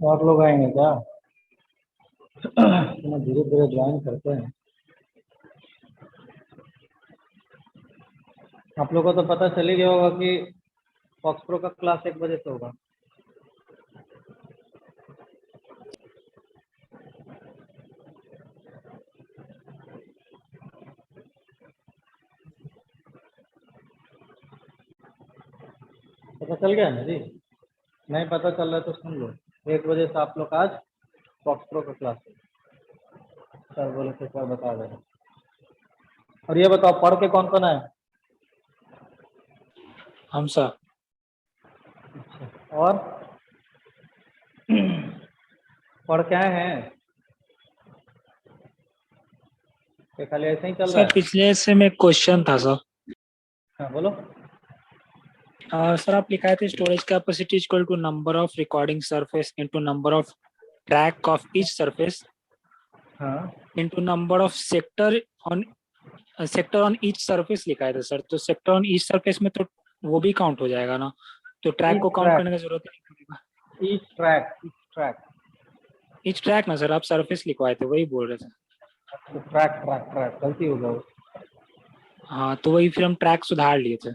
और लोग आएंगे क्या? धीरे धीरे ज्वाइन करते हैं। आप लोगों को तो पता चल ही गया होगा कि फॉक्स प्रो का क्लास 1 बजे से होगा। पता चल गया ना जी? नहीं पता चल रहा है तो सुन लो। 1 बजे से आप लोग आज फॉक्स प्रो का क्लास है। सर बोले थे सर बता देना। और ये बताओ पढ़ के कौन कौन है? हम सर। और पढ़ क्या हैं? ये खाली ऐसे ही चल रहा सर है? पिछले से में क्वेश्चन था सर। हाँ बोलो। सर आप लिखाए थे storage capacity equal to number of recording surface into number of track of each surface हाँ into number of sector on each surface लिखा था सर। तो सेक्टर ऑन ईच सरफेस में तो वो भी काउंट हो जाएगा ना, तो ट्रैक ईच को काउंट ट्रैक, करने की जरूरत नहीं पड़ेगा। Each track, each track. Each track ना सर, आप सरफेस लिखवाए थे वही बोल रहे थे। तो ट्रैक ट्रैक ट्रैक गलती हो गया। हाँ तो वही फिर हम ट्रैक सुधार लिए थे।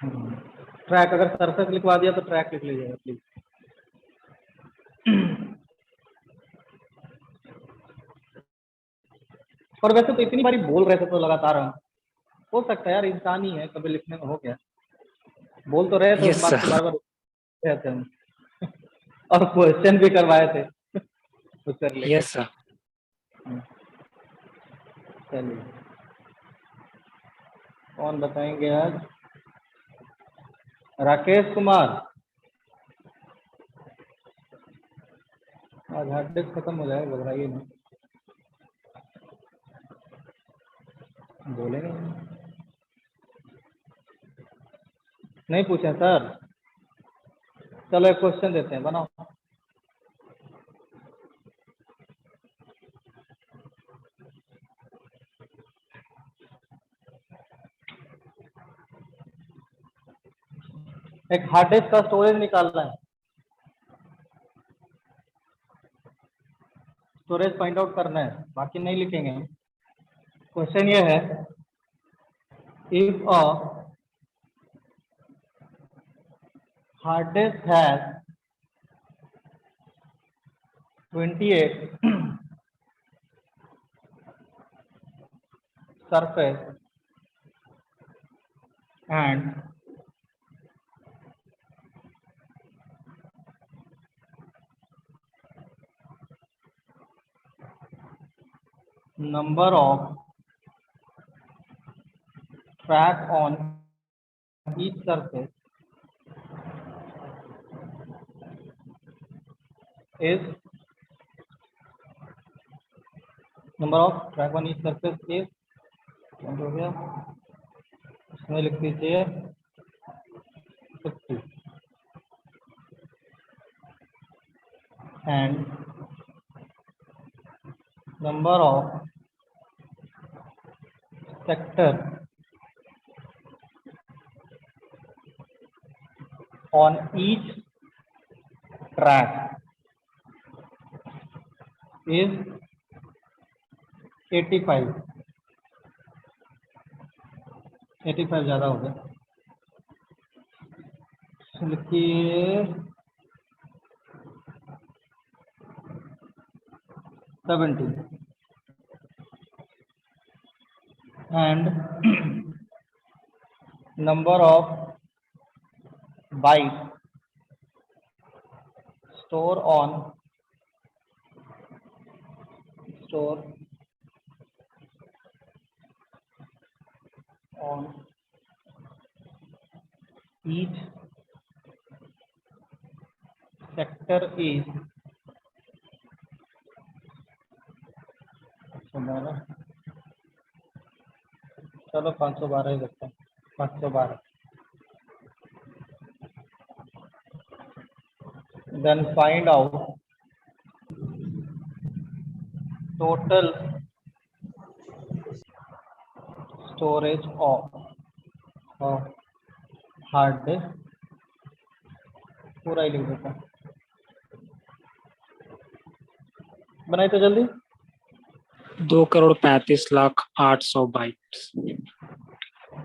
ट्रैक अगर सरफेस लिखवा दिया तो ट्रैक लिख लीजिएगा प्लीज। और वैसे तो इतनी बारी बोल रहे थे तो लगातार हम, हो सकता है यार इंसान ही है, कभी लिखने में हो गया। बोल तो रहे थे उस यस बात को सर। बार बार रहे थे हम। और क्वेश्चन भी करवाए थे उत्तर लेके। Yes sir. चलिए कौन बताएंगे आज? राकेश कुमार। आज हार्ड डिस्क खत्म हो जाएगा, घबराइए नहीं। बोलेंगे नहीं, पूछे सर। चलो एक क्वेश्चन देते हैं, बनाओ। एक हार्ड डिस्क का स्टोरेज निकालना है, स्टोरेज फाइंड आउट करना है, बाकी नहीं लिखेंगे हम। क्वेश्चन ये है, if a hard disk has 28 surface and number of track on each surface is number of track on each surface is हो गया, इसमें लिख दीजिए 50 and number of sector on each track is 85। 85 ज़्यादा हो गया, लिखिए 70 and number of bytes store on each sector is 512। चलो 512 ही रखते हैं, 512। Then find out total storage of hard disk, पूरा ही लिख देता हूँ। बनाई तो जल्दी। 2,35,08,000 बाइट्स।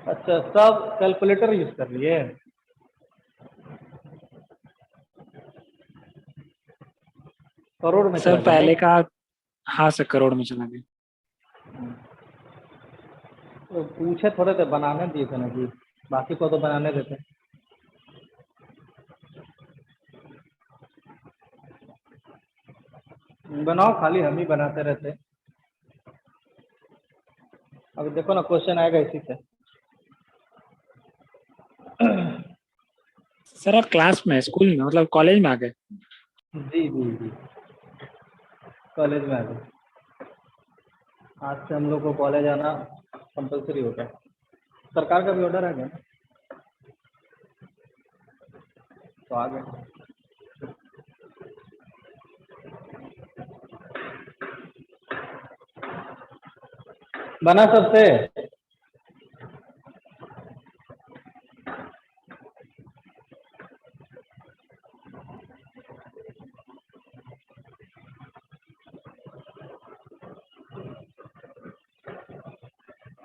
अच्छा, सब कैलकुलेटर यूज कर लिए। करोड़ में सर चला गया पहले नहीं? का, हाँ सर करोड़ में चला गया। तो पूछे थोड़े थे, बनाने दिए थे ना जी, बाकी को तो बनाने देते। बनाओ, खाली हम ही बनाते रहते। अब देखो ना, क्वेश्चन आएगा इसी से। सर आप क्लास में, स्कूल में, मतलब कॉलेज में आ गए? जी जी जी, कॉलेज में आ गए। आज से हम लोग को कॉलेज आना कंपलसरी हो गया। सरकार का भी ऑर्डर आ गया ना, तो आ गए। बना सबसे?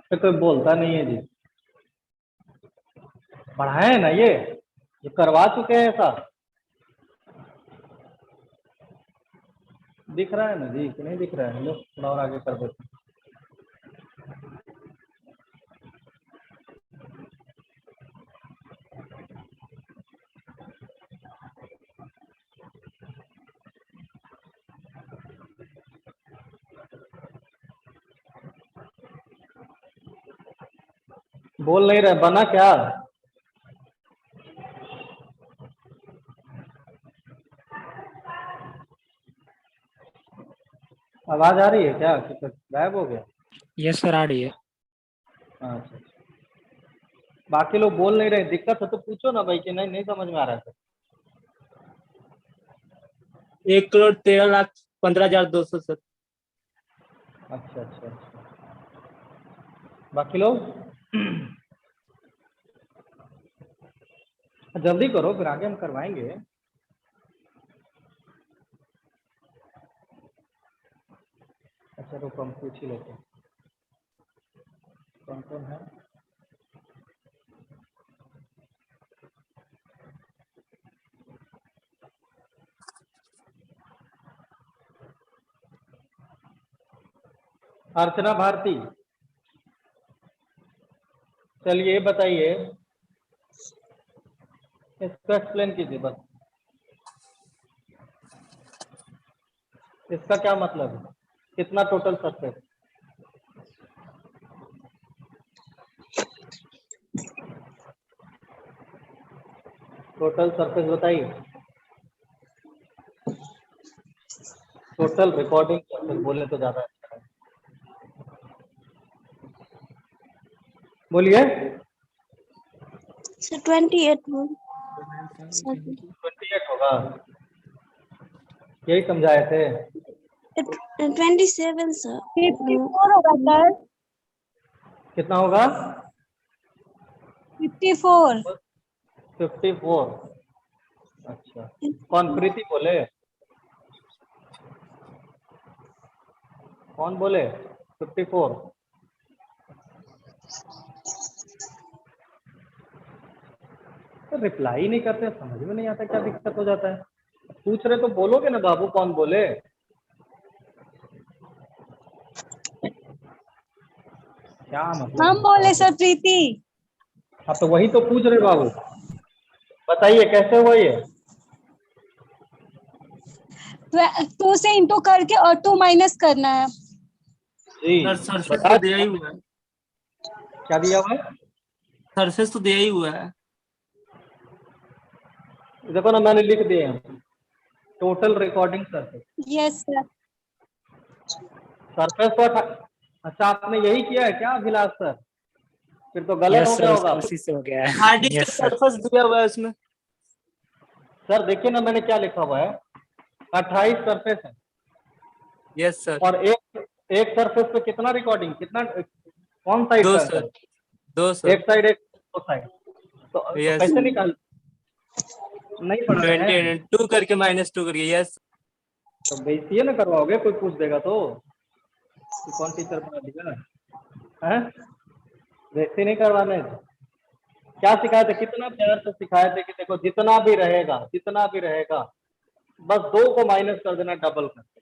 फिर कोई बोलता नहीं है जी। पढ़ाए ना ये करवा चुके हैं ऐसा। दिख रहा है ना जी कि नहीं दिख रहा है? लो थोड़ा और आगे कर देते हैं। बोल नहीं रहे, बना क्या? आवाज आ रही है क्या कि कुछ गायब हो गया? यस सर आ रही है। अच्छा, बाकी लोग बोल नहीं रहे, दिक्कत है तो पूछो ना भाई कि नहीं नहीं समझ में आ रहा है। 1,13,15,200 सर। अच्छा अच्छा अच्छा, बाकी लोग जल्दी करो, फिर आगे हम करवाएंगे। अच्छा रुको, हम पूछ ही लेते हैं कौन कौन है। अर्चना भारती, चलिए बताइए, इसको एक्सप्लेन कीजिए बस। इसका क्या मतलब है? कितना टोटल सरफेस? टोटल सरफेस बताइए। टोटल रिकॉर्डिंग सरफेस बोले तो ज्यादा अच्छा है। बोलिए। सर 28 28 होगा, यही समझाए थे। 27 सर 54 होगा सर। कितना होगा? 54। 54। अच्छा, कौन प्रीति बोले? कौन बोले 54? तो रिप्लाई नहीं करते, समझ में नहीं आता क्या दिक्कत हो जाता है। पूछ रहे तो बोलोगे ना बाबू, कौन बोले? क्या मतलब? हम बोले सर प्रीति। हाँ तो वही तो पूछ रहे बाबू, बताइए कैसे हुआ ये? 2 से इंटू करके और 2 माइनस करना है। जी सर सरफेस बता। तो दिया ही हुआ है। क्या दिया हुआ है? सरफेस तो दिया ही हुआ है। देखो ना, मैंने लिख दिए हैं total recording surface. Yes sir. Surface तो अच्छा, आपने यही किया है क्या अभिलाष सर? फिर तो गलत यस हो सर, गया होगा। उसी से हो गया है। हार्ड डिस्क यस का सर। सरफेस दिया हुआ है उसमें। सर देखिए ना, मैंने क्या लिखा हुआ है, 28 सरफेस है यस सर। और एक सरफेस पे कितना रिकॉर्डिंग, कितना कौन साइड 2 का है सर। सर? 2 सर। एक साइड, एक दो साइड, तो यस। कैसे निकाल? नहीं पढ़ रहे हैं? 20 2 करके -2 करिए। यस। तो बेइज्जती है ना करवाओगे, कोई पूछ देगा तो कि कौन टीचर बना दिया है? बेइज्जती नहीं करवाने। क्या सिखाए थे, कितना प्यार से सिखाए थे कि देखो जितना भी रहेगा बस 2 को माइनस कर देना डबल करके,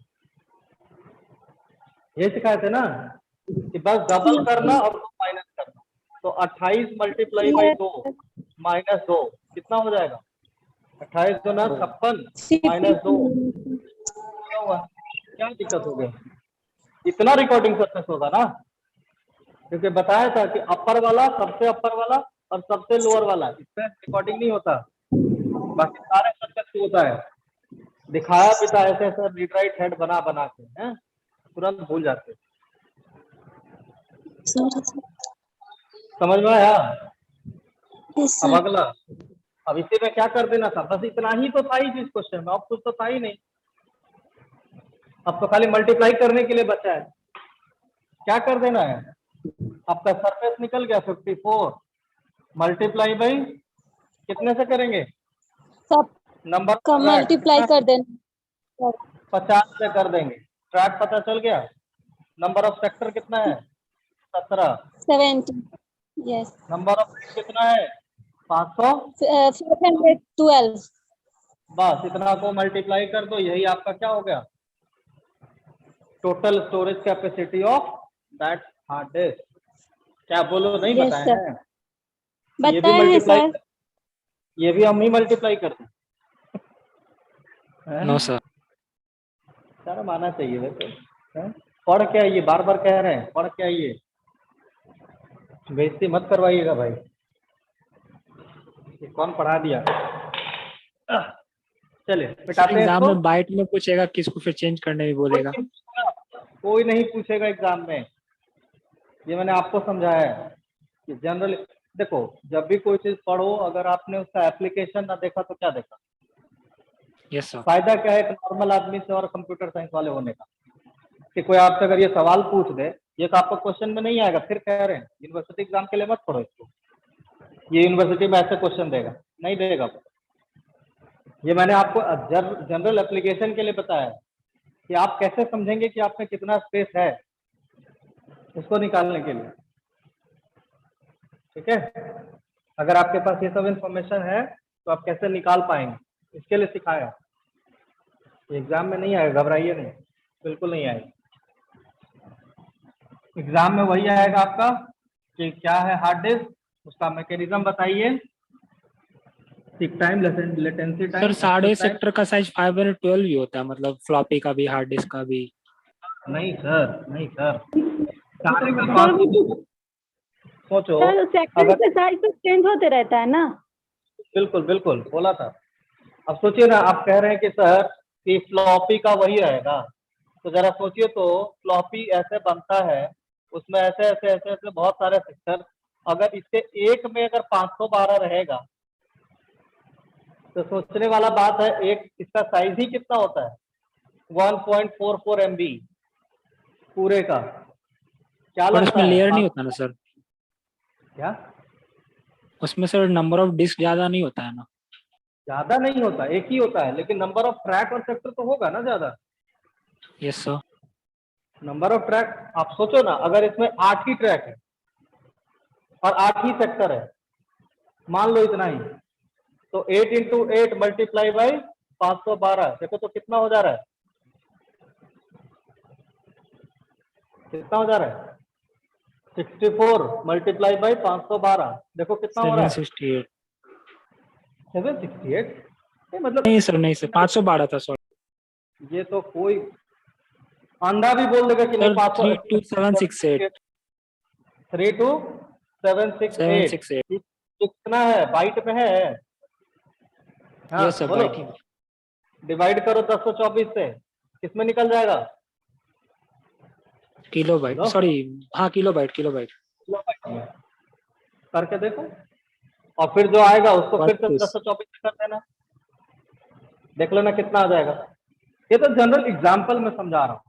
ये सिखाए थे ना कि बस डबल करना और 2 माइनस करना। तो 28 मल्टीप्लाई बाई 2 माइनस 2 कितना हो जाएगा? 28 गुना 56 माइनस 2 क्या हुआ? क्या दिक्कत हो गई? इतना रिकॉर्डिंग सक्सेस होगा ना, क्योंकि बताया था कि अपर वाला, सबसे अपर वाला और सबसे लोअर वाला, इसमें रिकॉर्डिंग नहीं होता, बाकी सारे सक्सेस होता है। दिखाया भी था ऐसे ऐसे रीड राइट हेड बना बना के, हैं तुरंत भूल जाते। समझ में आया? अब अगला, अब इसी में क्या कर देना था, बस इतना ही तो था ही जिस क्वेश्चन में, अब कुछ तो था ही नहीं। अब तो खाली मल्टीप्लाई करने के लिए बचा है। क्या कर देना है, आपका सरफेस निकल गया 54 मल्टीप्लाई बाई कितने से करेंगे? सब नंबर का मल्टीप्लाई कर देना, 50 से कर देंगे। ट्रैक पता चल गया। नंबर ऑफ सेक्टर कितना है? 17। 70, यस, नंबर ऑफ कितना है? 500। 412, बस इतना को मल्टीप्लाई कर दो, यही आपका क्या हो गया? Total storage capacity of that hard disk. क्या बोलो, नहीं Yes, बताए sir. हैं? ये भी बताए हैं मल्टीप्लाई, सर। ये भी हम ही मल्टीप्लाई करते हैं। No sir. शर्म आना चाहिए वैसे, हैं? पढ़ क्या ये, बार बार कह रहे हैं पढ़ क्या ये, बेइज्जती मत करवाइएगा भाई। ये कौन पढ़ा दिया? चलिए मिटाते हैं एग्जाम इसको। में बाइट में पूछेगा, किसको फिर चेंज करने भी बोलेगा। कोई नहीं पूछेगा एग्जाम में, ये मैंने आपको समझाया है कि जनरल, देखो जब भी कोई चीज पढ़ो, अगर आपने उसका एप्लीकेशन ना देखा तो क्या देखा? Yes sir. फायदा क्या है एक नॉर्मल आदमी से और कंप्यूटर साइंस वाले होने का, कि कोई आपसे अगर ये सवाल पूछ दे, ये तो आपको क्वेश्चन में नहीं आएगा, फिर कह रहे हैं यूनिवर्सिटी एग्जाम के लिए मत पढ़ो इसको, ये यूनिवर्सिटी में ऐसे क्वेश्चन देगा, नहीं देगा। ये मैंने आपको जनरल एप्लीकेशन के लिए बताया है कि आप कैसे समझेंगे कि आप में कितना स्पेस है उसको निकालने के लिए, ठीक है? अगर आपके पास ये सब इंफॉर्मेशन है तो आप कैसे निकाल पाएंगे, इसके लिए सिखाया। एग्जाम में नहीं आएगा, घबराइए नहीं, बिल्कुल नहीं आएगा। एग्जाम में वही आएगा आपका कि क्या है हार्ड डिस्क, उसका मैकेनिज्म बताइए, tick time, latency time. Sir 6.5 sector का साइज 512 भी होता है, मतलब फ्लॉपी का भी हार्ड डिस्क का भी। नहीं सर, नहीं सर, सारे का कॉन्सेप्ट सोचो। सर सेक्टर अगर के साइज तो चेंज होते रहता है ना। बिल्कुल बिल्कुल बोला था। अब सोचिए ना, आप कह रहे हैं कि सर कि फ्लॉपी का वही रहेगा, तो जरा सोचिए तो फ्लॉपी ऐसे बनता है, उसमें ऐसे ऐसे ऐसे ऐसे बहुत सारे सेक्टर, अगर इसके एक में अगर 512 रहेगा तो सोचने वाला बात है, एक इसका साइज ही कितना होता है? 1.44 MB पूरे का। क्या पर लगता उसमें है लेयर नहीं होता ना सर, क्या उसमें सर नंबर ऑफ डिस्क ज्यादा नहीं होता है ना। ज्यादा नहीं होता, एक ही होता है, लेकिन नंबर ऑफ ट्रैक और सेक्टर तो होगा ना ज्यादा। Yes sir. Number of track, आप सोचो ना, अगर इसमें 8 ही ट्रैक है और 8 ही सेक्टर है, मान लो इतना ही, तो 8 इंटू 8 मल्टीप्लाई बाई 512, देखो तो कितना हो जा रहा है? कितना हो जा रहा है? 64 मल्टीप्लाई बाई 512, देखो कितना हो रहा है? 768। 768। मतलब नहीं सर, नहीं सर, 512 था सॉरी। ये तो कोई अंधा भी बोल देगा कि नहीं, सर 32768। 32768 768। कितना है बाइट में है? हाँ यस सर, बोलो, बाइट ही। डिवाइड करो 1024 से, किसमें निकल जाएगा? किलो बाइट, बोलो, सॉरी, हाँ kilo byte, kilo byte. Kilobyte में। करके देखो, और फिर जो आएगा उसको फिर से 32। 1024 से कर देना, देख लेना कितना आ जाएगा। ये तो जनरल एग्जाम्पल में समझा रहा हूँ।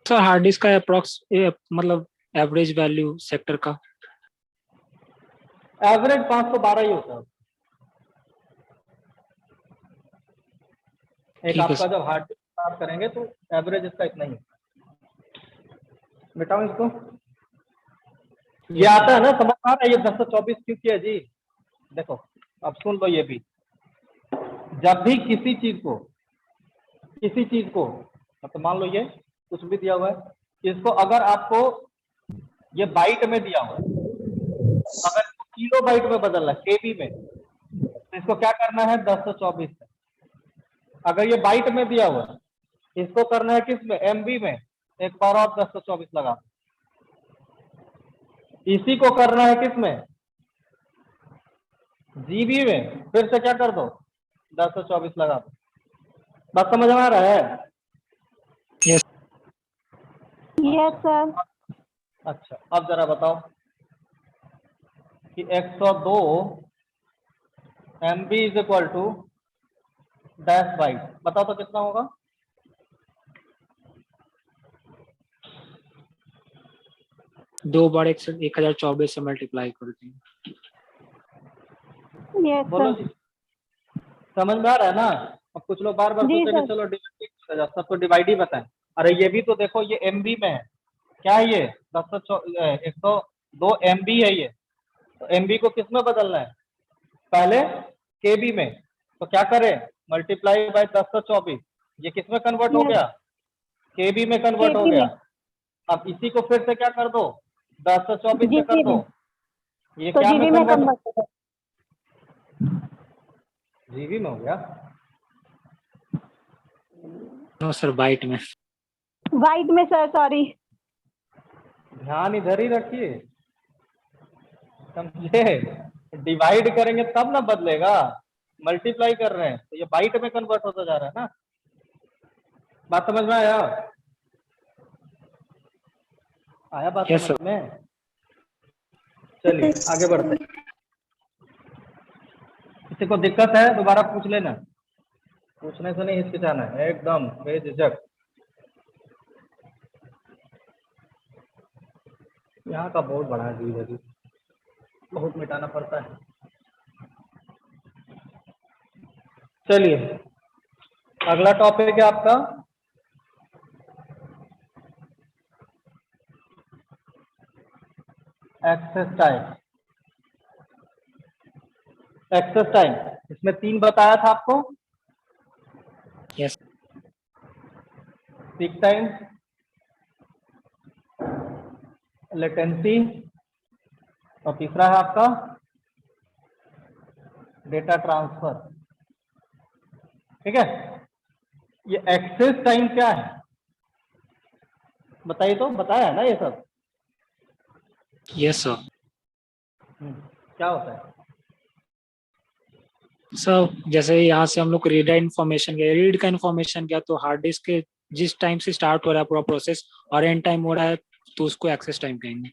सर हार्ड डिस्क का अप्रोक्स मतलब एवरेज वैल्यू सेक्टर का। एवरेज 512 ही होता है। एक ठीक है आपका जब हार्ट स्टार्ट करेंगे तो एवरेज इसका इतना ही है। मिटाऊं इसको, ये आता है ना समझ आ रहा है, ये 1024 क्यों किया जी। देखो अब सुन लो, ये भी जब भी किसी चीज को मतलब मान लो ये कुछ भी दिया हुआ है, इसको अगर आपको ये बाइट में दिया हुआ है, अगर किलो बाइट में बदलना है केबी में, तो इसको क्या करना है 1024 से। अगर ये बाइट में दिया हुआ है, इसको करना है किस में, एमबी में, एक बार और 1024 लगा। इसी को करना है किस में, जीबी में, फिर से क्या कर दो 1024 लगा दो। बात समझ में आ रहा है? Yes yes sir. अच्छा अब जरा बताओ कि 102 MB is equal to dash byte, बताओ तो कितना होगा। दो बार 1024 से मल्टीप्लाई कर देंगे। यस बोलो सर। जी, समझ में आ रहा है ना? अब कुछ लोग बार बार जी सोचेंगे सर। चलो डिवाइड, सबको डिवाइड ही बताएं। अरे ये भी तो देखो, ये एमबी में है, क्या है ये 102 MB है ये, तो एमबी को किस में बदलना है, पहले केबी में, तो क्या करें मल्टीप्लाई बाय 1024, ये किस में कन्वर्ट हो Yes. गया, केबी में कन्वर्ट हो केबी गया। में। अब इसी को फिर से क्या कर दो 1024 से कर जीबी दो, में, ये तो क्या में जीबी में कन्वर्ट, कन्वर्ट हो जीबी में हो गया। नो सर बाइट में। वाइट में सर, सॉरी। ध्यान इधर ही रखिए, समझे, डिवाइड करेंगे तब ना बदलेगा, मल्टीप्लाई कर रहे हैं तो ये बाइट में कन्वर्ट होता जा रहा है ना। बात समझ में आया? आया बात यस समझ सर। में? चलिए आगे बढ़ते हैं। किसी को दिक्कत है दोबारा पूछ लेना, पूछने से नहीं हिचकिचाना है, एकदम बेझिझक। यहाँ का बहुत बड़ा है जी, बहुत मिटाना पड़ता है। चलिए अगला टॉपिक है आपका एक्सेस टाइम। एक्सेस टाइम इसमें 3 बताया था आपको, यस पीक टाइम, लेटेंसी, और तीसरा है आपका डेटा ट्रांसफर। ठीक है, ये एक्सेस टाइम क्या है बताइए, तो बताया है ना ये सब। Yes sir. क्या होता है? सर जैसे यहाँ से हम लोग रीड इन्फॉर्मेशन गया, रीड का इन्फॉर्मेशन गया तो हार्ड डिस्क के जिस टाइम से स्टार्ट हो रहा है पूरा प्रोसेस और एंड टाइम हो रहा है तो उसको एक्सेस टाइम कहेंगे।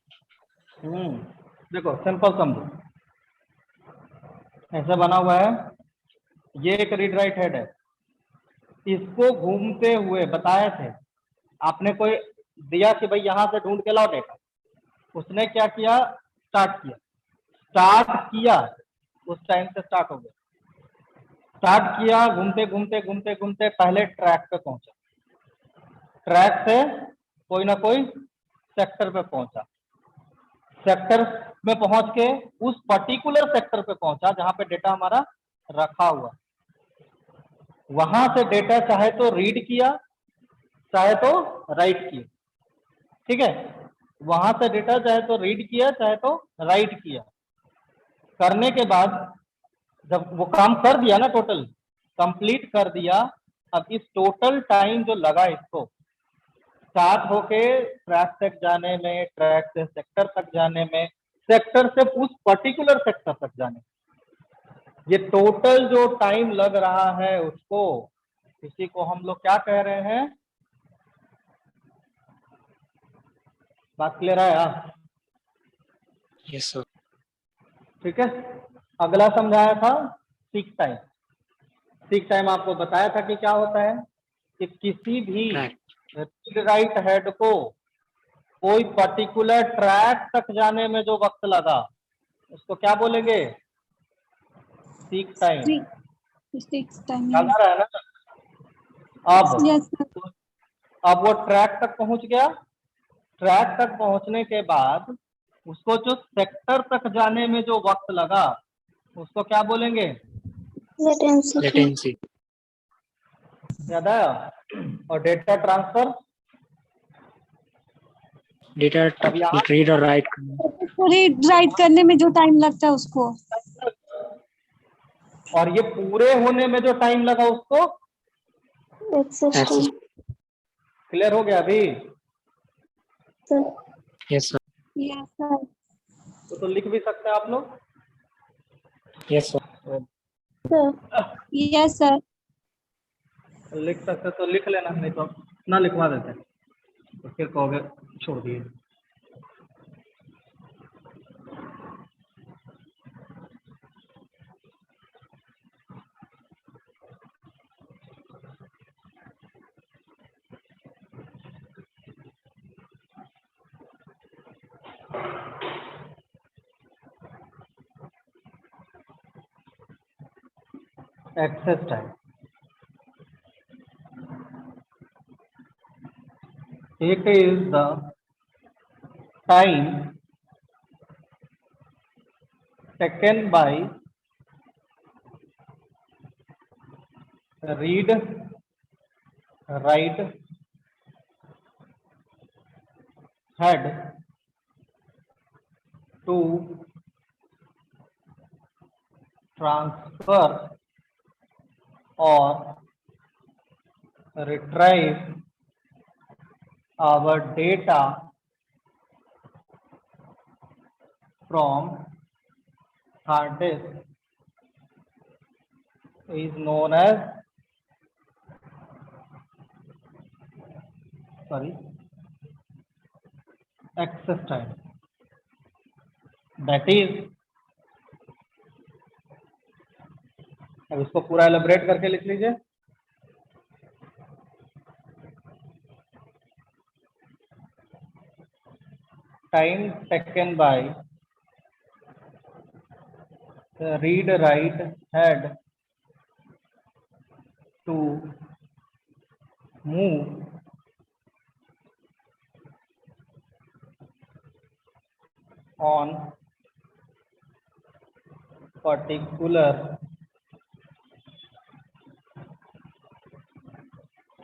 देखो सिंपल समझो, ऐसा बना हुआ है, ये एक रीड राइट हेड है, इसको घूमते हुए बताए थे आपने, कोई दिया कि भाई यहां से ढूंढ के लाओ डेटा, उसने क्या किया स्टार्ट किया उस टाइम से स्टार्ट हो गया, स्टार्ट किया, घूमते घूमते घूमते घूमते पहले ट्रैक पे पहुंचा, ट्रैक से कोई ना कोई सेक्टर पे पहुंचा, सेक्टर में पहुंच के उस पर्टिकुलर सेक्टर पे पहुंचा जहां पे डेटा हमारा रखा हुआ, वहां से डेटा चाहे तो रीड किया चाहे तो राइट किया। ठीक है, वहां से डेटा चाहे तो रीड किया चाहे तो राइट किया, करने के बाद जब वो काम कर दिया ना, टोटल कंप्लीट कर दिया, अब इस टोटल टाइम जो लगा इसको स्टार्ट होके ट्रैक तक जाने में, ट्रैक से सेक्टर तक जाने में, सेक्टर से उस पर्टिकुलर सेक्टर तक जाने में, ये टोटल जो टाइम लग रहा है उसको, इसी को हम लोग क्या कह रहे हैं, बात क्लियर है यार? Yes sir. ठीक है, अगला समझाया था सीक टाइम। सीक टाइम आपको बताया था कि क्या होता है, कि किसी भी ट्रैक रीड राइट हेड को कोई पर्टिकुलर ट्रैक तक जाने में जो वक्त लगा उसको क्या बोलेंगे, सीक टाइम। है। 6 टाइम। याद आ रहा है ना? अब Yes, sir. अब वो ट्रैक तक पहुंच गया। ट्रैक तक पहुंचने के बाद उसको जो सेक्टर तक जाने में जो वक्त लगा उसको क्या बोलेंगे? Latency. latency, याद आया? और डेटा ट्रांसफर, data अब यहाँ read और write करना, रीड राइट करने में जो टाइम लगता है उसको। और ये पूरे होने में जो टाइम लगा उसको access, क्लियर हो गया अभी? yes sir, Yes, sir. तो लिख भी सकते हैं आप लोग। yes sir, Yes, sir. लिख सकते तो लिख लेना, नहीं तो ना लिखवा देते तो फिर कहोगे छोड़ दिए। Access time, it is the time taken by read, write, head to transfer or retrieve our data from hard disk is known as access time. That is, अब इसको पूरा एलेबरेट करके लिख लीजिए। Time taken by read, write, head to move on particular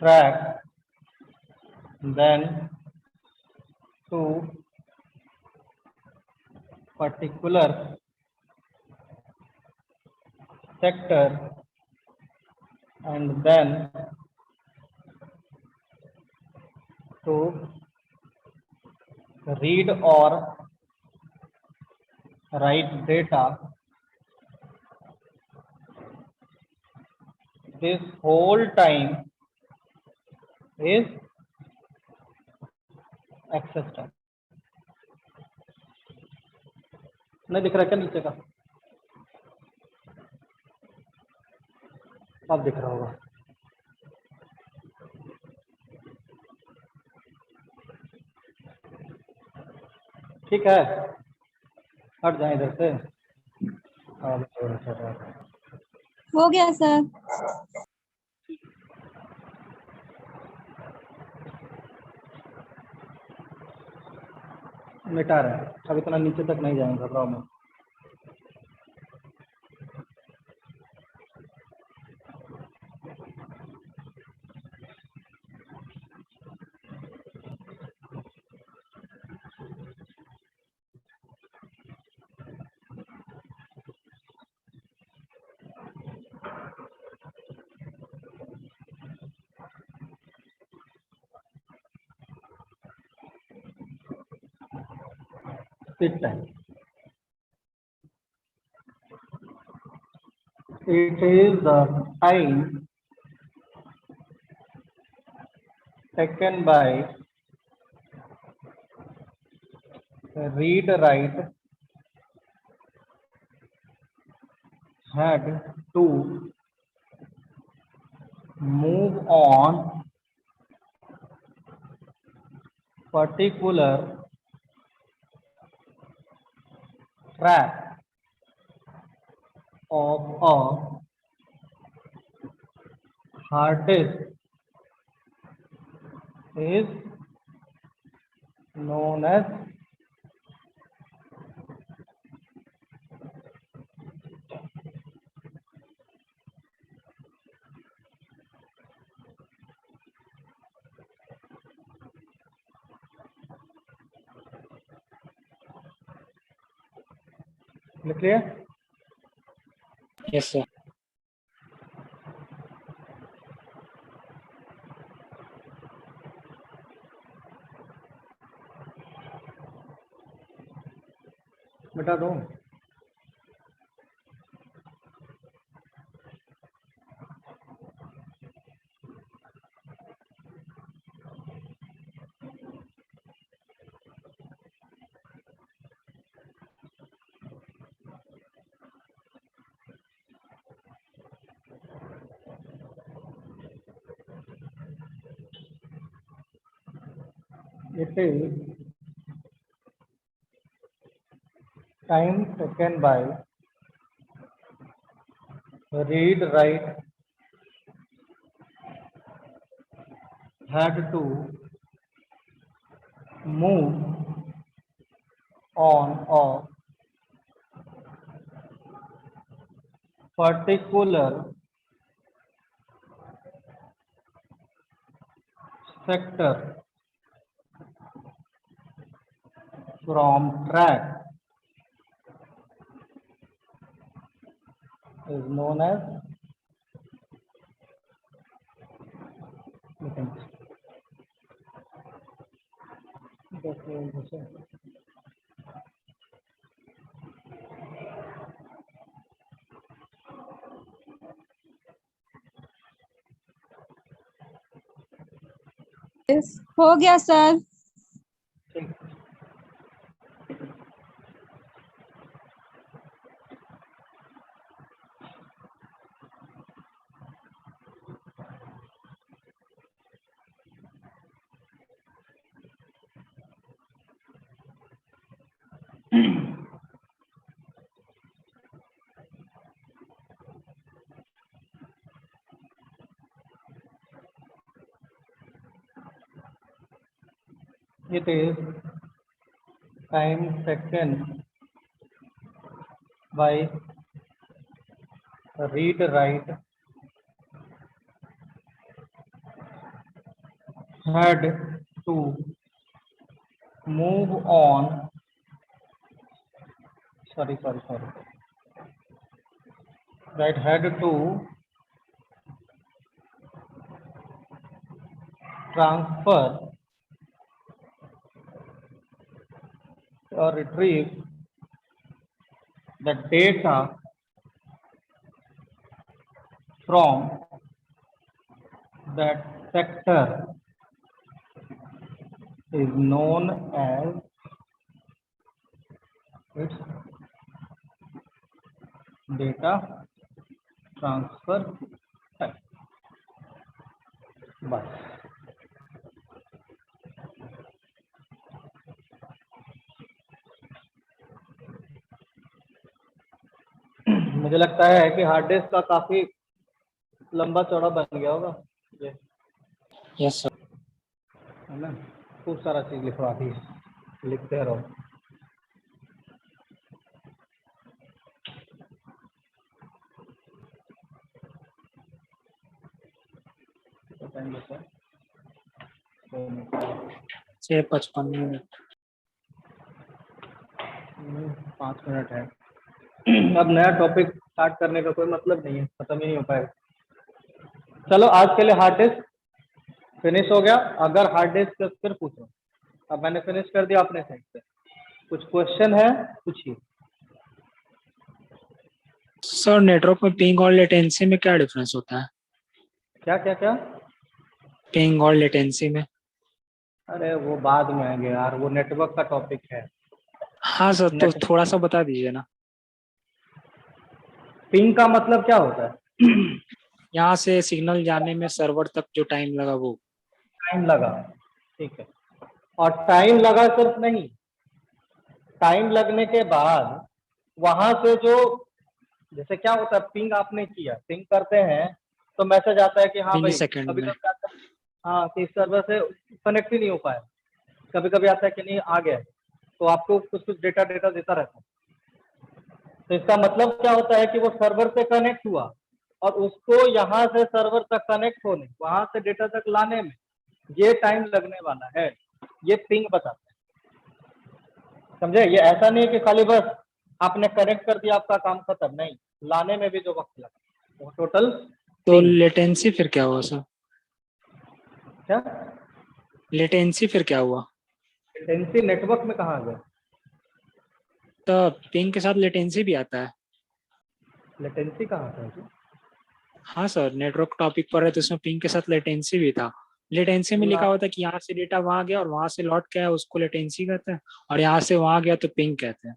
track, then to particular sector, and then to read or write data. This whole time is access time. नहीं दिख रहा क्या नीचे का? अब दिख रहा होगा। ठीक है, हट जाए इधर से। हो गया सर। मिटा रहे हैं, अब इतना नीचे तक नहीं जाएंगे, घबराओ मत। Sit time. It is the time taken by read, write, head to move on particular track of a hard disk is known as clear? Yes, sir. मिटा दो। It is time taken by read, write, had to move on or particular sector from track is known as हो गया sir. it is time taken by read, write, had to move on, sorry, right, had to transfer or retrieve the data from that sector is known as its data transfer type. बस मुझे लगता है कि hard disk का काफी लंबा चौड़ा बन गया होगा ये, Yes, sir. है ना। खूब सारा चीज लिखवा दी, लिखते रहो। टाइम बचा है? 6:55 5 मिनट है। अब नया टॉपिक स्टार्ट करने का कोई मतलब नहीं है, खत्म ही नहीं हो पाएगा। चलो आज के लिए हार्ड डिस्क फिनिश हो गया। अगर हार्ड डिस्क फिर पूछो, अब मैंने फिनिश कर दिया अपने साइड से, कुछ क्वेश्चन है पूछिए। सर, नेटवर्क में पिंग और लेटेंसी में क्या डिफरेंस होता है? क्या क्या क्या? पिंग और लेटेंसी में? अरे वो बाद में आएंगे यार, वो नेटवर्क का टॉपिक है। हाँ सर, तो थोड़ा सा बता दीजिए ना। पिंग का मतलब क्या होता है? यहाँ से सिग्नल जाने में सर्वर तक जो टाइम लगा वो। टाइम लगा, ठीक है। और टाइम लगा सिर्फ नहीं, टाइम लगने के बाद वहां से जो, जैसे क्या होता है, पिंग आपने किया, पिंग करते हैं तो मैसेज आता है कि हाँ भाई मिलीसेकंड अभी में। तक हाँ कि सर्वर से कनेक्ट ही नहीं हो पाया, कभी कभी आता है कि नहीं आ गया है, तो आपको कुछ कुछ डेटा देता रहता है। तो इसका मतलब क्या होता है कि वो सर्वर से कनेक्ट हुआ और उसको यहाँ से सर्वर तक कनेक्ट होने, वहां से डेटा तक लाने में ये टाइम लगने वाला है, ये पिंग बताता है। समझे? ये ऐसा नहीं है कि खाली बस आपने कनेक्ट कर दिया आपका काम खत्म, नहीं, लाने में भी जो वक्त लगा वो टोटल तो पिंग। लेटेंसी फिर क्या हुआ सर? क्या लेटेंसी फिर क्या हुआ? लेटेंसी नेटवर्क में कहाँ आ गया? तो पिंग के साथ लेटेंसी भी आता है? लेटेंसी कहाँ था जी? हाँ सर, नेटवर्क टॉपिक पर है तो उसमें पिंग के साथ लेटेंसी भी था। लेटेंसी में लिखा ना, हुआ था कि यहाँ से डेटा वहां गया और वहां से लौट के आया, उसको लेटेंसी कहते हैं, और यहाँ से वहां गया तो पिंग कहते हैं।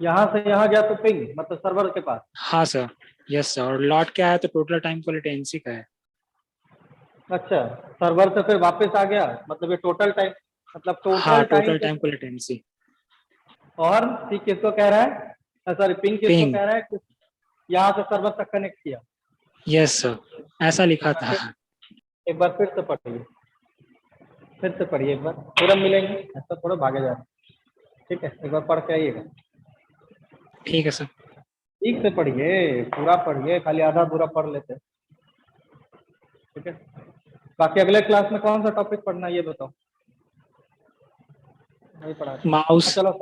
यहाँ से यहाँ गया तो पिंग, मतलब सर्वर के पास। हाँ सर, यस सर, और लौट के आया तो टोटल टाइम को लेटेंसी का है। अच्छा, सर्वर से फिर वापस आ गया, मतलब ये टोटल टाइम, मतलब हाँ, टोटल टाइम टोटल को। टाइम को लेटेंसी। और सी किसको कह रहा है, सॉरी पिंग किसको पिंग, कह रहा है कि यहाँ से सर्वर तक कनेक्ट किया। यस सर, ऐसा लिखा था। एक बार फिर से पढ़िए, फिर से पढ़िए एक बार, पूरा मिलेंगे, ऐसा थोड़ा भागे जा रहा है। ठीक है, एक बार पढ़ के आइएगा, ठीक है सर। ठीक से पढ़िए, पूरा पढ़िए, खाली आधा अधूरा पढ़ लेते। ठीक है, बाकी अगले क्लास में कौन सा टॉपिक पढ़ना है ये बताओ। नहीं पढ़ा? माउस, चलो,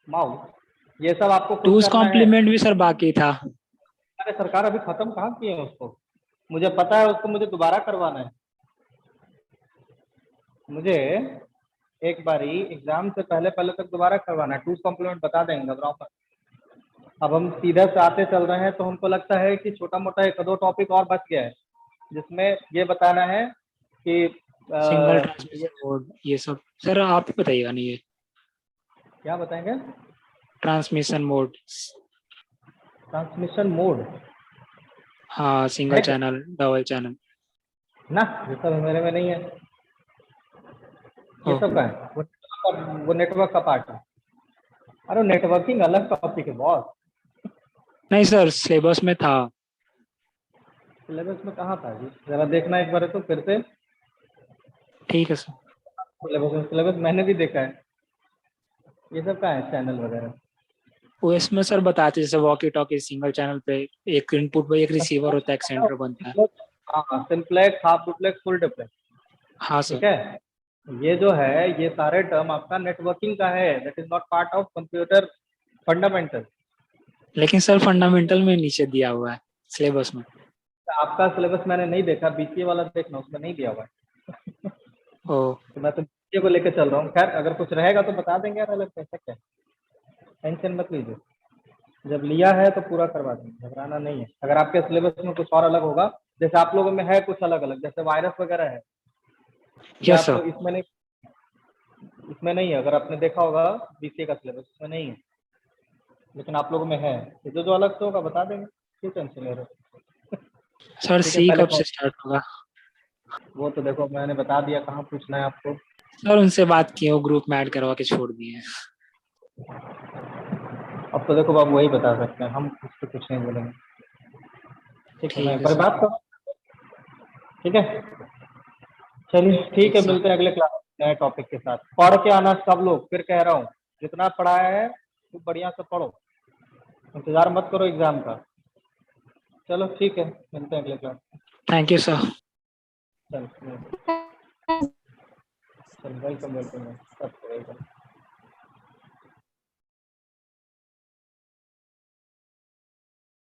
माउस, ये सब आपको खुद टूज करना है। कॉम्प्लीमेंट भी सर बाकी था। अरे सरकार अभी खत्म कहाँ किए हैं उसको, मुझे पता है, उसको मुझे दोबारा करवाना है। मुझे एक बारी एग्जाम से पहले पहले तक दोबारा करवाना है, टूज कॉम्प्लीमेंट बता देंगे, घबराओ मत। अब हम सीधा से आते चल रहे हैं तो हमको लगता है कि छोटा मोटा एक दो टॉपिक और बच गया है, जिसमें ये बताना है कि सिंगल ट्रांसमिशन मोड, ये सब सर आप ही बताइएगा। नहीं, ये क्या बताएंगे? Transmission mode. ट्रांसमिशन मोड हाँ, सिंगल है क्या? Channel, double channel. ना, ये सब मेरे में नहीं है, ये ओ, सब का है, वो नेटवर्क का पार्ट है। अरे नेटवर्किंग अलग टॉपिक है बॉस। नहीं सर, सिलेबस में था। सिलेबस में कहाँ था जी, जरा देखना एक बार तो फिर से। ठीक है सर। सिलेबस मैंने भी देखा है, ये सब का है चैनल वगैरह। वो इसमें सर बताते जैसे वॉकी टॉकी सिंगल चैनल पे एक इनपुट पे एक रिसीवर होता है, एक सेंटर बनता है। हाँ, simplex, half duplex, full duplex. हाँ ठीक सर, है, ये जो है ये सारे टर्म आपका नेटवर्किंग का है, that is not part of computer fundamental. लेकिन सर फंडामेंटल में नीचे दिया हुआ है सिलेबस में। आपका सिलेबस मैंने नहीं देखा, बीसीए वाला देखना, उसमें नहीं दिया हुआ है। ओ, तो मैं तो बीसीए को लेकर चल रहा हूँ। खैर अगर कुछ रहेगा तो बता देंगे यार, अलग कैसे क्या, टेंशन मत लीजिए, जब लिया है तो पूरा करवा देंगे, घबराना नहीं है। अगर आपके सिलेबस में कुछ और अलग होगा, जैसे आप लोगों में है कुछ अलग अलग, जैसे वायरस वगैरह है, ये यस आप सर। इसमें नहीं, इसमें नहीं है, अगर आपने देखा होगा बीसीए का सिलेबस इसमें नहीं है, लेकिन आप लोगों में है, तो जो जो अलग से होगा बता देंगे, क्यों टेंशन ले रहे हो। सर ठीक है, सी पहले कब से स्टार्ट होगा? वो तो देखो मैंने बता दिया, कहाँ पूछना है आपको। सर उनसे बात की, वो ग्रुप में ऐड करवा के छोड़ दिए हैं। अब तो देखो बाबू वही बता सकते हैं, हम उस पर कुछ नहीं बोलेंगे। ठीक है, मैं ठीक एक है बार सर। बात करूँ। ठीक है, चलिए ठीक ठीक है, सर। मिलते हैं अगले क्लास में नए टॉपिक के साथ। पढ़ के आना सब लोग, फिर कह रहा हूँ, जितना पढ़ाया है तो बढ़िया से पढ़ो, इंतजार मत करो एग्जाम का। चलो ठीक है, मिलते हैं अगले क्लास में। Thank you sir. चलो, वेलकम वेलकम, सब वेलकम।